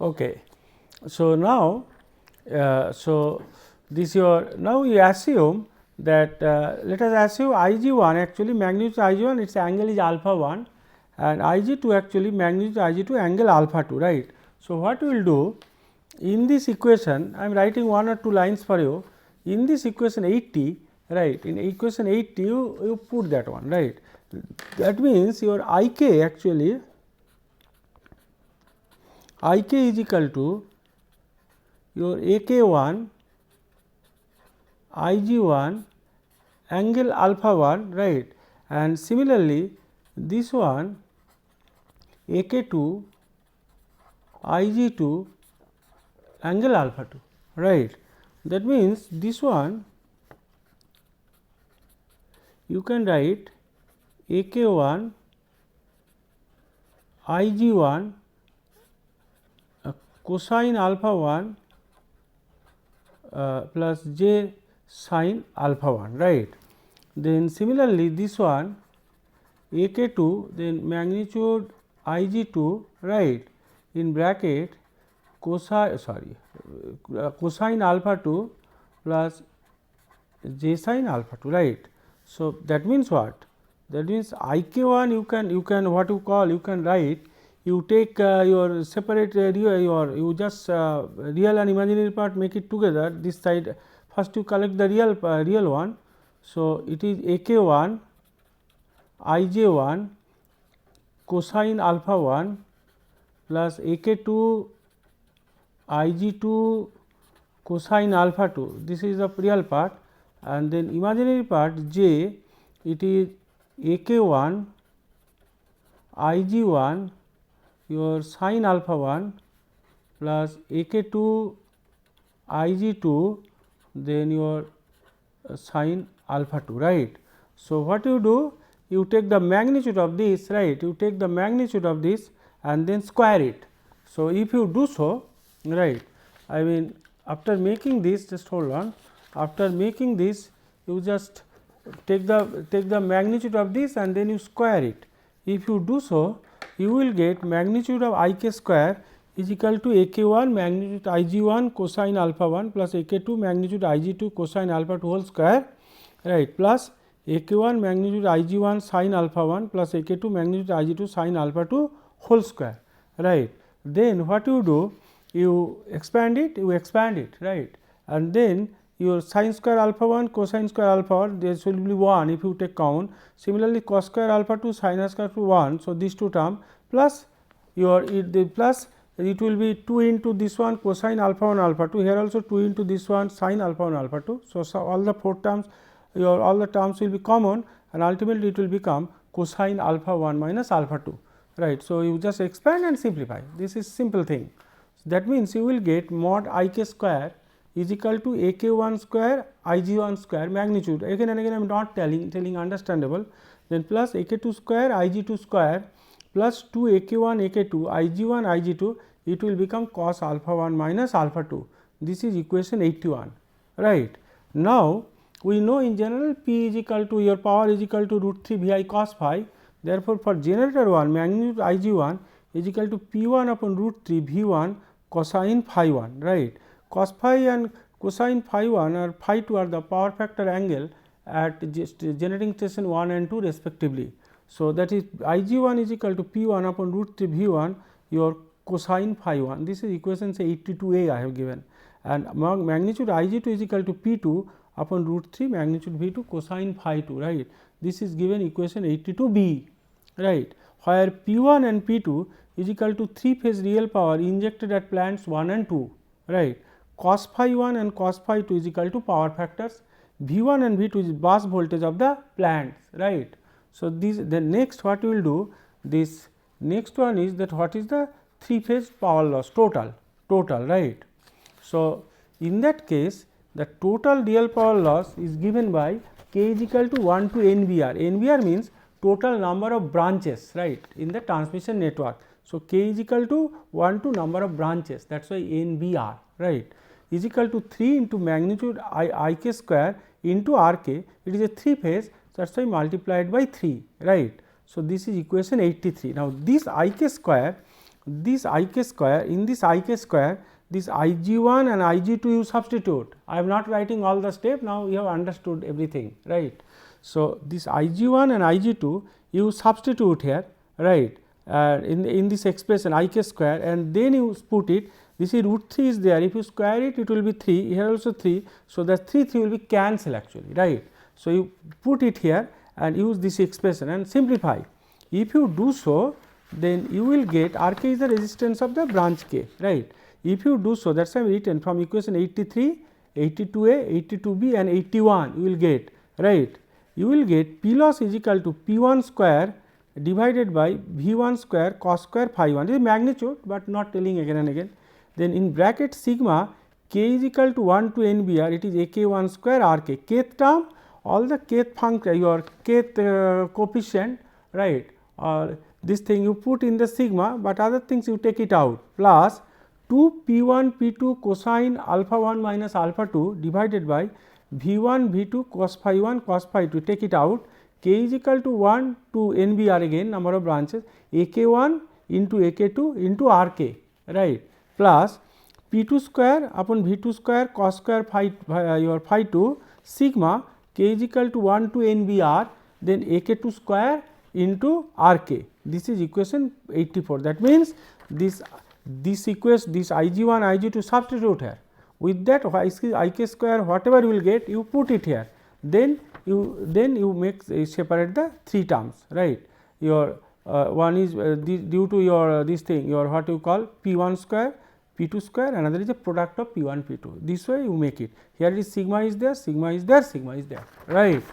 Okay. So, now, this your now we assume that let us assume I g 1 actually magnitude I g 1 its angle is alpha 1 and I g 2 actually magnitude I g 2 angle alpha 2, right. So, what we will do in this equation I am writing 1 or 2 lines for you. In this equation 80, right, in equation 80 you put that one, right. That means, your I k actually I k is equal to your A k 1 I g 1 angle alpha 1, right, and similarly this one A k 2 I g 2 angle alpha 2, right. That means, this one you can write A k 1 I g 1 cosine alpha 1 plus j sin alpha 1, right. Then similarly, this one A k 2 then magnitude I g 2, right, in bracket cosine alpha 2 plus j sin alpha 2, right. So, that means what? That means, I k 1 you can what you call you can write, you take your separate you just real and imaginary part, make it together this side, first you collect the real one. So, it is A k 1 I j 1 cosine alpha 1 plus A k 2 I g 2 cosine alpha 2, this is the real part, and then imaginary part j, it is A k 1 I g 1 your sin alpha 1 plus A k 2 I g 2 then your sin alpha 2, right. So, what you do? You take the magnitude of this, right, you take the magnitude of this and then square it. So, if you do so, right, I mean after making this, just hold on, after making this you just take the magnitude of this and then you square it. If you do so, you will get magnitude of I k square is equal to A k 1 magnitude I g 1 cosine alpha 1 plus A k 2 magnitude I g 2 cosine alpha 2 whole square, right, plus A k 1 magnitude I g 1 sin alpha 1 plus A k 2 magnitude I g 2 sin alpha 2 whole square, right. Then what you do? You expand it, right, and then your sin square alpha 1 cosine square alpha 1, this will be 1 if you take count. Similarly, cos square alpha 2 sin square 2 1. So, these two term plus your it will be 2 into this one cosine alpha 1 alpha 2, here also 2 into this one sin alpha 1 alpha 2. So, all the 4 terms, your all the terms will be common and ultimately it will become cosine alpha 1 minus alpha 2, right. So, you just expand and simplify, this is simple thing. So, that means, you will get mod I k square is equal to A k 1 square I g 1 square magnitude, again and again I am not telling understandable, then plus A k 2 square I g 2 square plus 2 A k 1 A k 2 I g 1 I g 2, it will become cos alpha 1 minus alpha 2. This is equation 81, right. Now, we know in general P is equal to your power is equal to root 3 V I cos phi. Therefore, for generator 1 magnitude I g 1 is equal to P 1 upon root 3 V 1 cosine phi 1, right. Cos phi and cosine phi 1 or phi 2 are the power factor angle at generating station 1 and 2 respectively. So, that is I g 1 is equal to P 1 upon root 3 V 1 your cosine phi 1, this is equation say 82a I have given, and magnitude I g 2 is equal to P 2 upon root 3 magnitude V 2 cosine phi 2, right. This is given equation 82b, right, where P 1 and P 2 is equal to 3 phase real power injected at plants 1 and 2, right. Cos phi 1 and cos phi 2 is equal to power factors V 1 and V 2 is bus voltage of the plants, right. So, the next what we will do, this next one is that what is the 3 phase power loss total, right. So, in that case the total real power loss is given by k is equal to 1 to NBR. NBR means total number of branches, right, in the transmission network. So, k is equal to 1 to number of branches, that is why NBR, right, is equal to 3 into magnitude I k square into R k, it is a 3 phase, that is why multiplied by 3, right. So, this is equation 83. Now, this I k square, this I k square, in this I k square, this I g 1 and I g 2 you substitute. I am not writing all the step, now you have understood everything, right. So, this I g 1 and I g 2 you substitute here, right, in this expression I k square, and then you put it, this is root 3 is there, if you square it, it will be 3, here also 3. So, the 3 will be cancel actually, right. So, you put it here and use this expression and simplify. If you do so, then you will get R k is the resistance of the branch k, right. If you do so, that is why I have written from equation 83, 82a, 82b and 81 you will get, right. You will get P loss is equal to P 1 square divided by V 1 square cos square phi 1, this is magnitude, but not telling again and again. Then in bracket sigma k is equal to 1 to n b r, it is a k 1 square r k, kth term, all the kth function, your kth coefficient, right, or this thing you put in the sigma, but other things you take it out, plus 2 p 1 p 2 cosine alpha 1 minus alpha 2 divided by v 1 v 2 cos phi 1 cos phi 2, take it out, k is equal to 1 to n b r again number of branches, a k 1 into a k 2 into r k, right, plus p 2 square upon v 2 square cos square phi your phi 2 sigma k is equal to 1 to n b r, then a k 2 square into r k. This is equation 84. That means, this equation, this I g 1 I g 2 substitute here, with that I k square whatever you will get, you put it here, then you make separate the 3 terms, right. Your one is due to your this thing, your what you call P 1 square, P 2 square, another is a product of P 1 P 2, this way you make it. Here is sigma is there, sigma is there, sigma is there, right.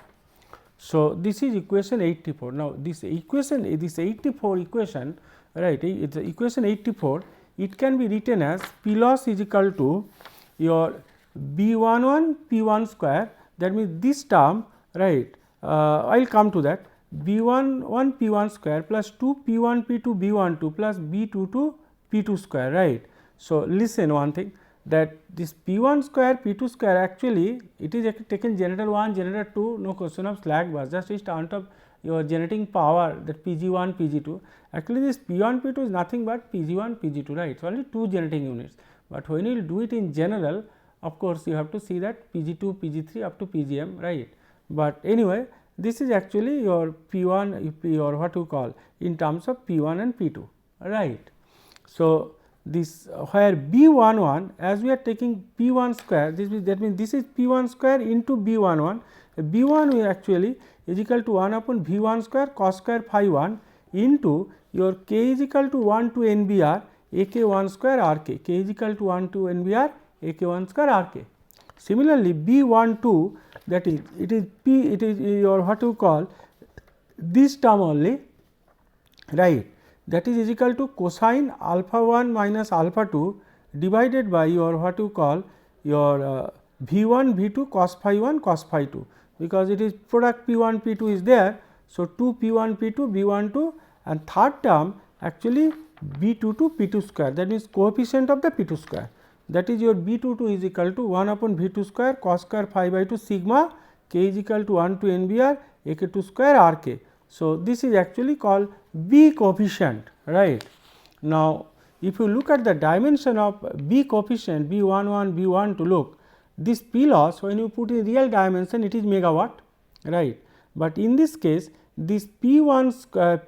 So, this is equation 84. Now, this equation, this 84 equation, right, it is equation 84, it can be written as P loss is equal to your B 1 1 P 1 square, that means this term, right, I will come to that, B 1 1 P 1 square plus 2 P 1 P 2 B 1 2 plus B 2 2 P 2 square, right. So, listen one thing, that this P 1 square P 2 square actually it is taken generator 1, generator 2, no question of slack bus, just is count of your generating power, that P g 1 P g 2. Actually, this P 1 P 2 is nothing but P g 1 P g 2, right, it is only 2 generating units, but when you will do it in general, of course, you have to see that P g 2 P g 3 up to P g m, right. But anyway, this is actually your P 1 or what you call in terms of P 1 and P 2, right. So, this where B 1 1, as we are taking P 1 square, this is, that means this is P 1 square into B 1 1, B 1 will actually is equal to 1 upon V 1 square cos square phi 1 into your k is equal to 1 to n b r a k 1 square r k, k is equal to 1 to n b r a k 1 square r k. Similarly, B 1 2, that is it is P, it is your what you call this term only, right, that is equal to cosine alpha 1 minus alpha 2 divided by your what you call your V 1 V 2 cos phi 1 cos phi 2, because it is product P 1 P 2 is there. So, 2 P 1 P 2 B 1 2 and third term actually B 2 2 P 2 square, that means coefficient of the P 2 square, that is your B 2 2 is equal to 1 upon V 2 square cos square phi by 2 sigma k is equal to 1 to n b r a k 2 square r k. So, this is actually called B coefficient, right. Now, if you look at the dimension of B coefficient B 1 1 B 1 to look, this P loss when you put in real dimension it is megawatt, right. But in this case this P 1 square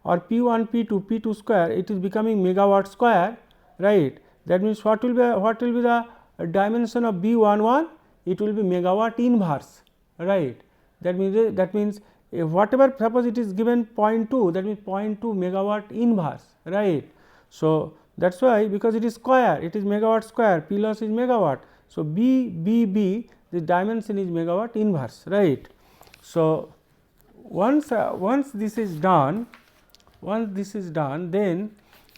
or P 1 P 2 P 2 square, it is becoming megawatt square, right. That means, what will be the dimension of B 1 1? It will be megawatt inverse, right. That means whatever, suppose it is given 0.2, that means 0.2 megawatt inverse, right. So, that is why, because it is square, it is megawatt square, P loss is megawatt. So, the dimension is megawatt inverse, right. So, once this is done, then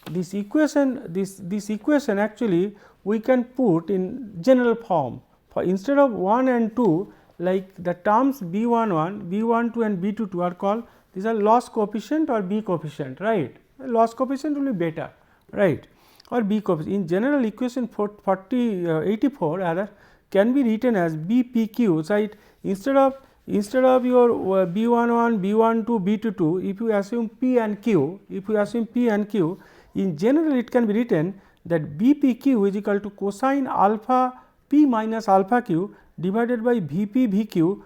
this equation actually we can put in general form, for instead of 1 and 2, like the terms B 1 1, B 1 2 and B 2 2 are called, these are loss coefficient or B coefficient, right. Loss coefficient will be better, right, or B coefficient. In general equation 84 rather can be written as B P Q, right. Instead of your B 1 1, B 1 2, B 2 2, if you assume P and Q, in general it can be written that BPQ is equal to cosine alpha p minus alpha q divided by VP VQ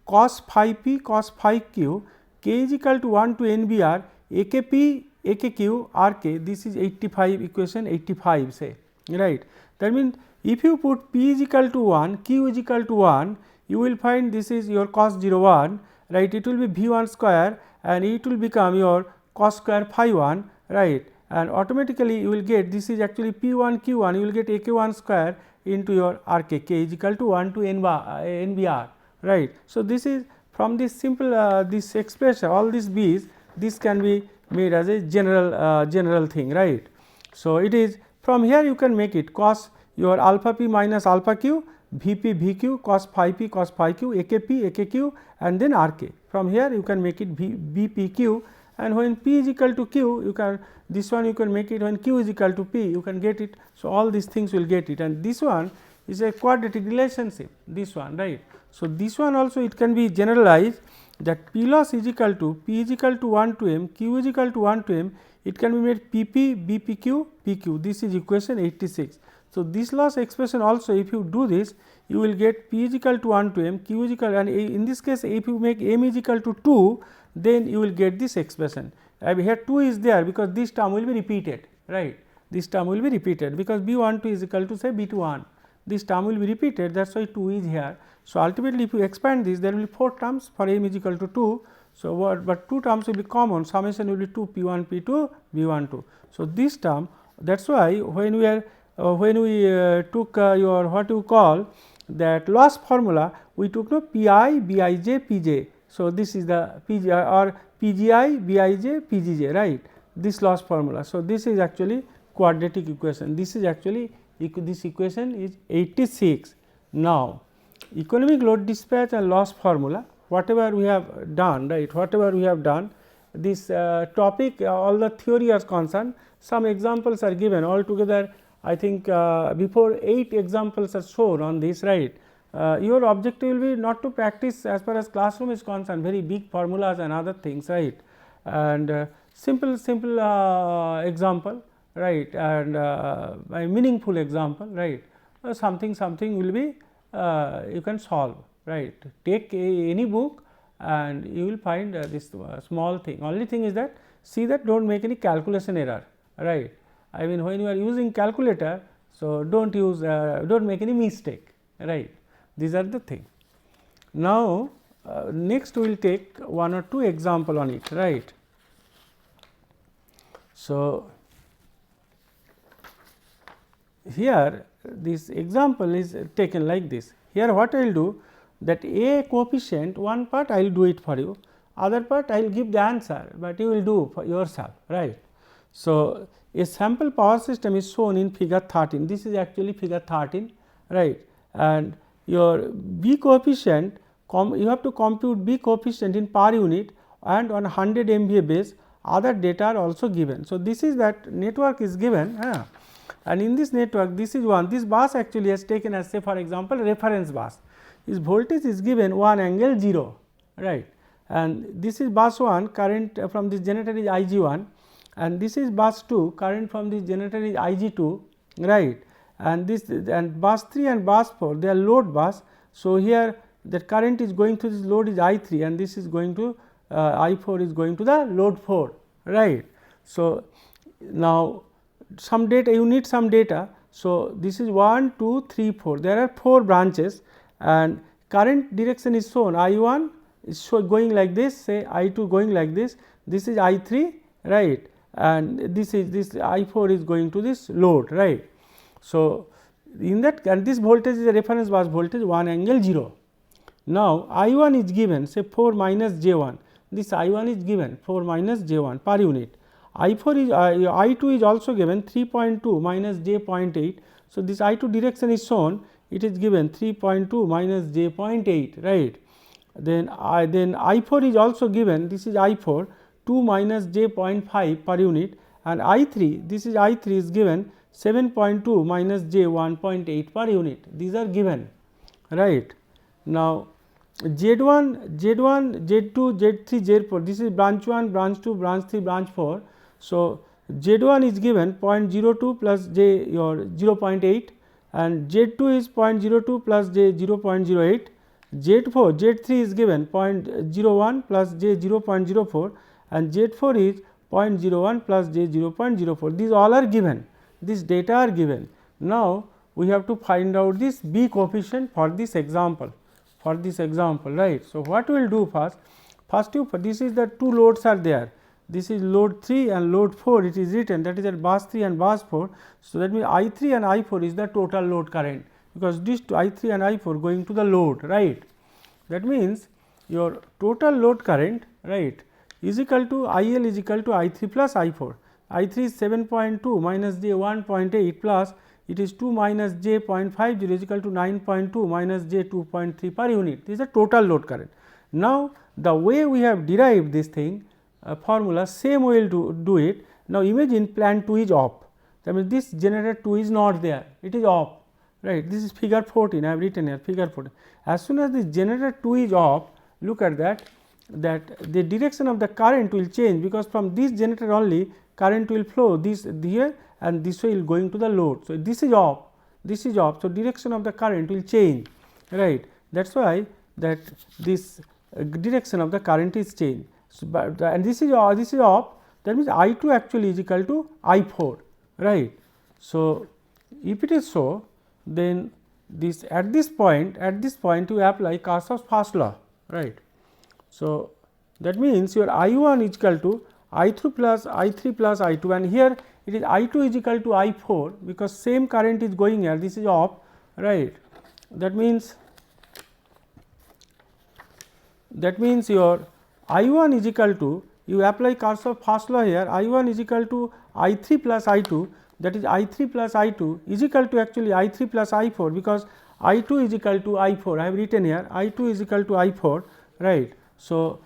cos phi p cos phi q k is equal to 1 to NBR AKP AKQ RK. This is 85 equation 85 say, right. That means, if you put p is equal to 1 q is equal to 1, you will find this is your cos 0 1, right. It will be V 1 square and it will become your cos square phi 1, right, and automatically you will get this is actually P 1 Q 1, you will get A K 1 square into your R K, K is equal to 1 to NBR, right. So, this is from this simple this expression, all these B's, this can be made as a general thing, right. So, it is from here you can make it cos your alpha p minus alpha q Vp Vq cos phi p cos phi q AKP AKQ and then RK. From here you can make it VPQ, and when p is equal to q, you can this one you can make it when q is equal to p, you can get it. So, all these things will get it, and this one is a quadratic relationship, this one, right. So, this one also it can be generalized that P loss is equal to P is equal to 1 to m, Q is equal to 1 to m, it can be made PP BPQ PQ, this is equation 86. So, this loss expression also if you do this, you will get P is equal to 1 to m, Q is equal, and in this case if you make m is equal to 2, then you will get this expression. Here 2 is there because this term will be repeated, right. This term will be repeated because B 1 2 is equal to say B 2 1. This term will be repeated, that is why 2 is here. So, ultimately if you expand this, there will be 4 terms for m is equal to 2. So, but 2 terms will be common, summation will be 2 P 1 P 2 B 1 2. So, this term, that is why when we are took your what you call that loss formula, we took no Pi Bij Pj. So, this is the Pj or Pgi Bij Pgj, right, this loss formula. So, this is actually quadratic equation, this is actually this equation is 86. Now, economic load dispatch and loss formula, whatever we have done, right, whatever we have done, this topic all the theory is concerned, some examples are given altogether. I think before 8 examples are shown on this, right. Your objective will be not to practice as far as classroom is concerned very big formulas and other things, right, and simple example, right, and a meaningful example, right, something will be you can solve, right. Take any book and you will find this small thing, only thing is that see that do not make any calculation error, right. I mean when you are using calculator, so do not use do not make any mistake, right. These are the thing. Now, next we will take 1 or 2 example on it, right. So, here this example is taken like this. Here what I will do that A coefficient, one part I will do it for you, other part I will give the answer, but you will do for yourself, right. So, a sample power system is shown in figure 13, this is actually figure 13, right, and your B coefficient, you have to compute B coefficient in per unit and on 100 MVA base, other data are also given. So, this is that network is given, and in this network this is one, this bus actually has taken as say for example reference bus, its voltage is given 1 angle 0, right, and this is bus 1, current from this generator is Ig1, and this is bus 2, current from this generator is Ig2, right, and this and bus 3 and bus 4 they are load bus. So, here the current is going to this load is I3 and this is going to I4 is going to the load 4, right. So, now some data you need some data. So, this is 1 2 3 4 there are 4 branches and current direction is shown I1 is going like this, say I2 going like this is I3, right, and this is this I4 is going to this load, right. So, in that and this voltage is a reference bus voltage 1 angle 0. Now, I1 is given say 4 minus J1, this I1 is given 4 minus J1 per unit, I4 is I2 is also given 3.2 minus J0.8. So, this I2 direction is shown, it is given 3.2 minus J0.8, right. Then I4 is also given, this is I4 2 minus J0.5 per unit, and I3 this is I3 is given 7.2 minus J1.8 per unit, these are given, right. Now, Z1, Z2, Z3, Z4 this is branch 1, branch 2, branch 3, branch 4. So, Z1 is given 0.02 plus j your 0.8 and Z2 is 0.02 plus j 0.08, Z4, Z3 is given 0.01 plus j 0.04 and Z4 is 0.01 plus j 0.04. These all are given, these data are given. Now, we have to find out this B coefficient for this example, right. So, what we will do first? This is the two loads are there. This is load 3 and load 4, it is written, that is at bus 3 and bus 4. So, that means I 3 and I 4 is the total load current, because these two I 3 and I 4 going to the load, right. That means, your total load current, right, is equal to I L is equal to I 3 plus I 4. I 3 is 7.2 minus j 1.8 plus it is 2 minus j 0.50 is equal to 9.2 minus j 2.3 per unit. This is the total load current. Now, the way we have derived this thing formula, same way will do it. Now, imagine plant 2 is off, that means this generator 2 is not there, it is off, right. This is figure 14, I have written here figure 14. As soon as the generator 2 is off, look at that the direction of the current will change, because from this generator only current will flow this here and this way will going to the load. So, this is off, so direction of the current will change, right. That is why that this direction of the current is changed. So, and this is off, that means I 2 actually is equal to I 4, right. So, if it is so, then this at this point you apply Kirchhoff's first law, right. So, that means your I 1 is equal to I 3 plus I 2, and here it is I 2 is equal to I 4, because same current is going here, this is off, right. That means your I 1 is equal to, you apply Kirchhoff's first law here, I 1 is equal to I 3 plus I 2, that is I 3 plus I 2 is equal to actually I 3 plus I 4, because I 2 is equal to I 4, I have written here I 2 is equal to I 4, right. So,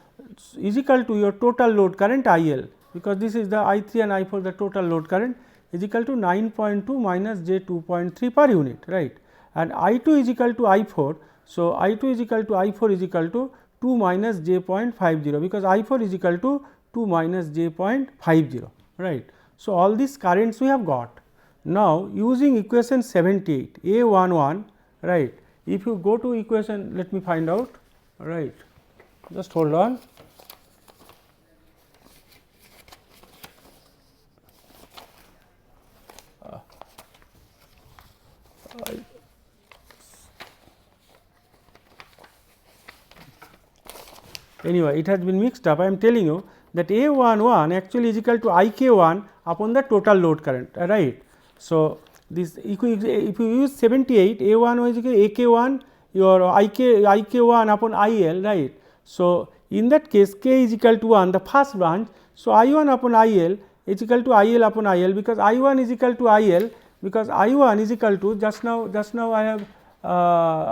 is equal to your total load current I L, because this is the I 3 and I 4, the total load current is equal to 9.2 minus j 2.3 per unit, right. And I 2 is equal to I 4. So, I 2 is equal to I 4 is equal to 2 minus j 0.50, because I 4 is equal to 2 minus j 0.50, right. So, all these currents we have got. Now, using equation 78 A 11, right, if you go to equation, let me find out, right, just hold on. Anyway, it has been mixed up. I am telling you that A 11 actually is equal to I k 1 upon the total load current, right. So, this if you use 78, A 1 is equal to A k 1 your I k 1 upon I L, right. So, in that case k is equal to 1, the first branch. So, I 1 upon I L is equal to I L upon I L, because I 1 is equal to I L, because I 1 is equal to just now I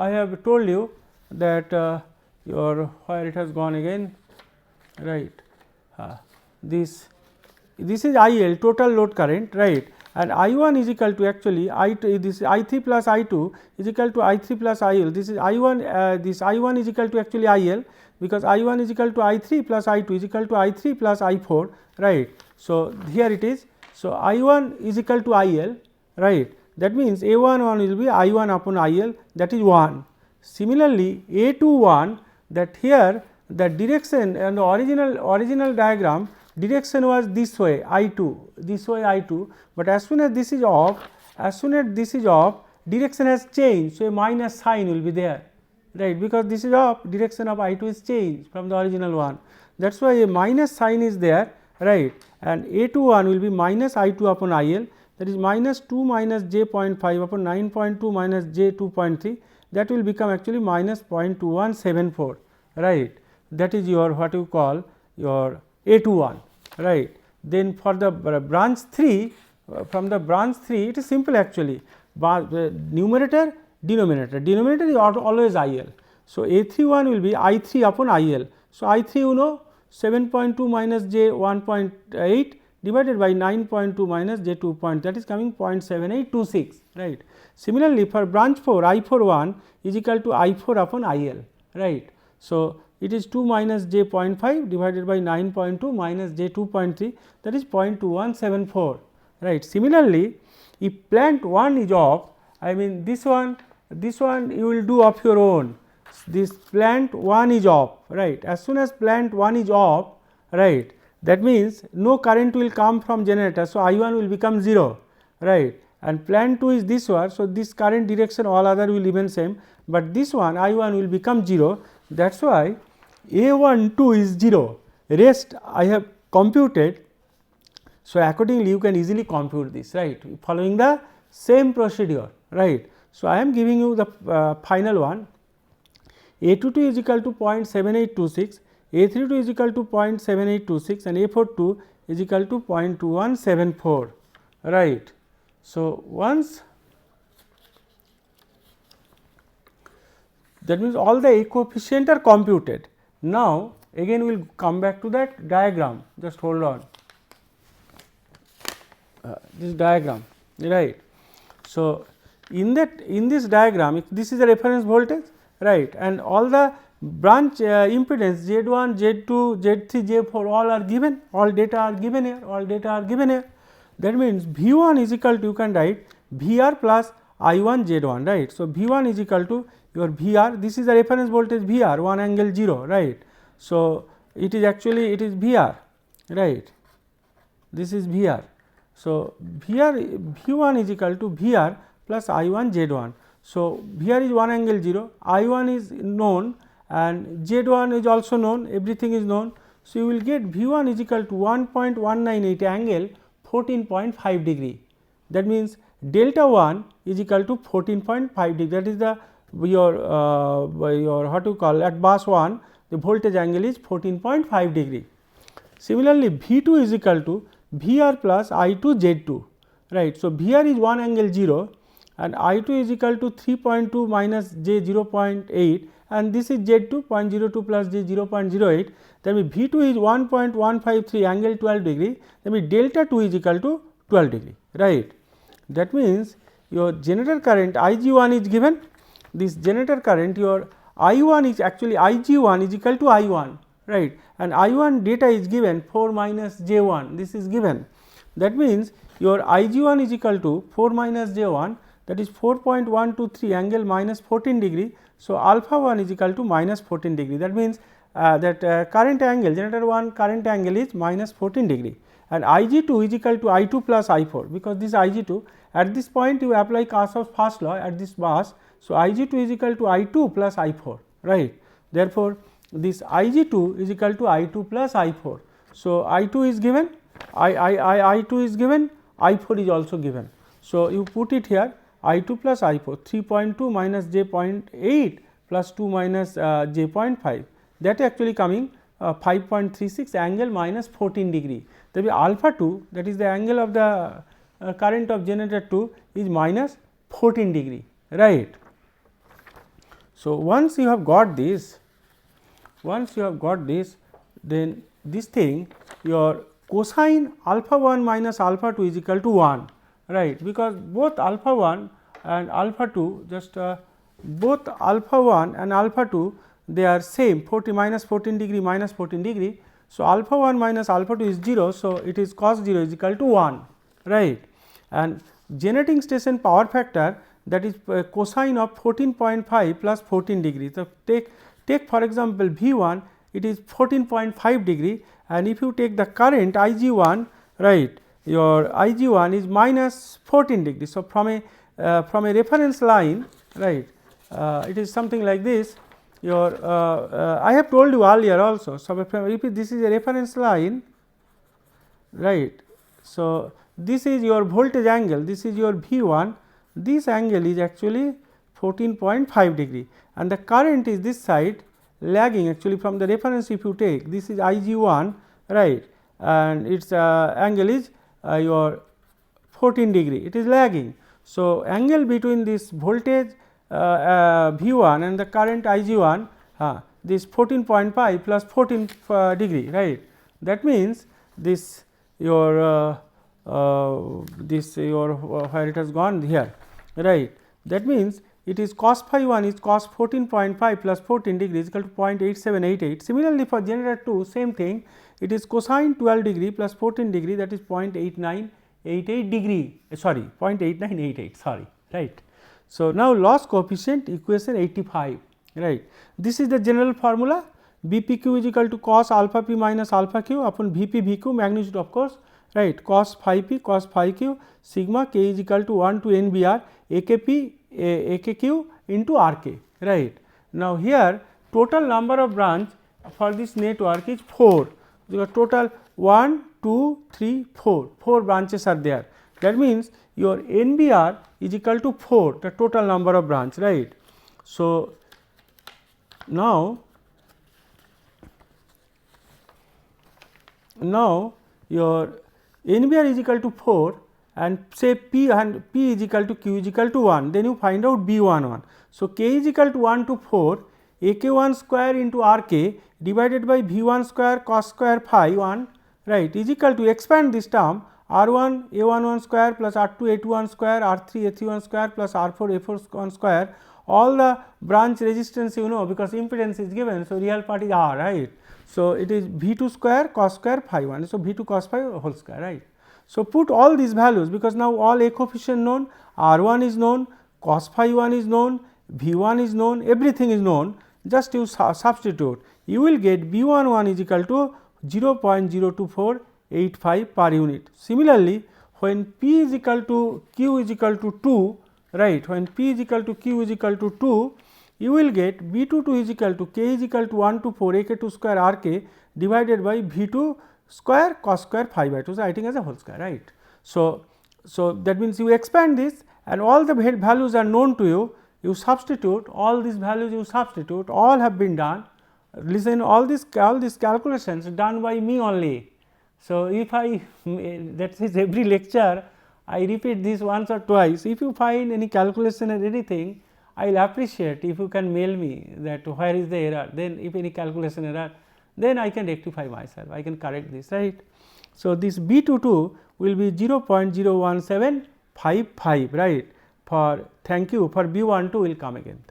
have told you that your where it has gone again, right. This is I L total load current, right, and I 1 is equal to actually this I 3 plus I 2 is equal to I 3 plus I L. This is I 1 this I 1 is equal to actually I L, because I 1 is equal to I 3 plus I 2 is equal to I 3 plus I 4, right. So, here it is. So, I 1 is equal to I L, right. That means A 1 will be I 1 upon I L, that is 1. Similarly, A 2 1, that here the direction and the original diagram direction was this way I 2, but as soon as this is off, direction has changed. So, a minus sign will be there, right, because this is off, direction of I 2 is changed from the original one. That is why a minus sign is there, right, and A 2 1 will be minus I 2 upon I L, that is minus 2 minus j 0.5 upon 9.2 minus j 2.3, that will become actually minus 0.2174, right. That is your what you call your A 2 1, right. Then for the branch 3, from the branch 3 it is simple actually, numerator denominator is always I L. So, A 3 1 will be I 3 upon I L. So, I 3 you know 7.2 minus j 1.8 divided by 9.2 minus j 2 that is coming 0.7826, right. Similarly, for branch 4 I 4 1 is equal to I 4 upon I L, right. So, it is 2 minus j 0.5 divided by 9.2 minus j 2.3, that is 0.2174, right. Similarly, if plant 1 is off, I mean this one you will do of your own, this plant 1 is off, right. As soon as plant 1 is off, right, that means no current will come from generator. So, I 1 will become 0, right, and plant 2 is this one. So, this current direction all other will remain same, but this one I 1 will become 0, that is why A 1 2 is 0, rest I have computed. So, accordingly you can easily compute this, right, following the same procedure, right. So, I am giving you the final one. A 22 is equal to 0.7826, A 32 is equal to 0.7826 and A 42 is equal to 0.2174, right. So, once that means all the A coefficient are computed. Now, again we will come back to that diagram, just hold on, this diagram, right. So, in this diagram, if this is a reference voltage, right, and all the branch impedance Z 1, Z 2, Z 3, Z 4 all are given, all data are given here, all data are given here. That means, V 1 is equal to, you can write V r plus I 1 Z 1, right. So, V 1 is equal to your V r, this is the reference voltage V r 1 angle 0, right. So, it is actually it is V r, right, this is V r. So, V 1 is equal to V r plus I 1 Z 1. So, V r is 1 angle 0, I 1 is known and Z 1 is also known, everything is known. So, you will get V 1 is equal to 1.198 angle 14.5 degree. That means, delta 1 is equal to 14.5 degree, that is the your what to call at bus 1 the voltage angle is 14.5 degree. Similarly, V 2 is equal to V r plus I 2 Z 2, right. So, V r is 1 angle 0 and I 2 is equal to 3.2 minus j 0.8 and this is Z 2 0.02 plus j 0.08, that means V 2 is 1.153 angle 12 degree, that means delta 2 is equal to 12 degree, right. That means, your generator current I g 1 is given, this generator current your I 1 is actually I g 1 is equal to I 1, right, and I 1 data is given 4 minus j 1, this is given. That means, your I g 1 is equal to 4 minus j 1, that is 4.123 angle minus 14 degree. So, alpha 1 is equal to minus 14 degree, that means, that current angle generator 1 current angle is minus 14 degree and I g 2 is equal to I 2 plus I 4, because this I g 2 at this point you apply Kirchhoff's first law at this bus. So, I g 2 is equal to I 2 plus I 4, right. Therefore, this I g 2 is equal to I 2 plus I 4. So, I 2 is given, I 2 is given, I 4 is also given. So, you put it here I 2 plus I 4 3.2 minus j 0.8 plus 2 minus j 0.5, that actually coming 5.36 angle minus 14 degree. That is alpha 2, that is the angle of the current of generator 2 is minus 14 degree, right. So, once you have got this, then this thing your cosine alpha 1 minus alpha 2 is equal to 1, right, because both alpha 1 and alpha 2 just both alpha 1 and alpha 2 they are same 40 minus 14 degree minus 14 degree. So, alpha 1 minus alpha 2 is 0. So, it is cos 0 is equal to 1, right, and generating station power factor, that is cosine of 14.5 plus 14 degree. So, take for example, V 1 it is 14.5 degree and if you take the current I g 1, right, your I g 1 is minus 14 degree. So, from a reference line, right, it is something like this, your I have told you earlier also. So, if this is a reference line, right. So, this is your voltage angle, this is your V 1, this angle is actually 14.5 degree and the current is this side lagging actually from the reference. If you take this is I g 1, right, and its angle is your 14 degree, it is lagging. So, angle between this voltage V 1 and the current I g 1 this 14.5 plus 14 degree, right. That means, this your where it has gone here, right. That means, it is cos phi 1 is cos 14.5 plus 14 degree is equal to 0.8788. Similarly, for generator 2 same thing, it is cosine 12 degree plus 14 degree, that is 0.8988 degree, sorry 0.8988, sorry, right. So, now loss coefficient equation 85, right. This is the general formula, Bpq is equal to cos alpha p minus alpha q upon Vp Vq, magnitude of course, right, cos phi p cos phi q, sigma k is equal to 1 to NBR AKP AKQ into RK, right. Now, here total number of branch for this network is 4, the total 1, 2, 3, 4 branches are there. That means, your NBR is equal to 4, the total number of branch, right. So, now your NBR is equal to 4 and say P is equal to Q is equal to 1, then you find out B11. So, K is equal to 1 to 4, AK1 square into RK divided by V1 square cos square phi 1, right, is equal to, expand this term, R1 A11 square plus R2 A21 square, R3 A31 square plus R4 A41 square, all the branch resistance you know, because impedance is given. So, real part is R, right. So, it is V2 square cos square phi 1. So, V2 cos phi whole square, right. So, put all these values, because now all A coefficient known, R1 is known, cos phi 1 is known, V1 is known, everything is known, just you substitute, you will get B11 is equal to 0.02485 per unit. Similarly, when P is equal to Q is equal to 2, right, when P is equal to Q is equal to 2, you will get B22 is equal to K is equal to 1 to 4 AK2 square RK divided by V2 square cos square phi by 2, so writing as a whole square, right. So, that means you expand this and all the values are known to you, you substitute all these values, you substitute, all have been done. Listen, all these calculations done by me only. So, if I that is every lecture I repeat this once or twice, if you find any calculation or anything, I will appreciate if you can mail me that where is the error, then if any calculation error, then I can rectify myself, I can correct this, right. So, this B22 will be 0.01755, right. For thank you, for B12 will come again.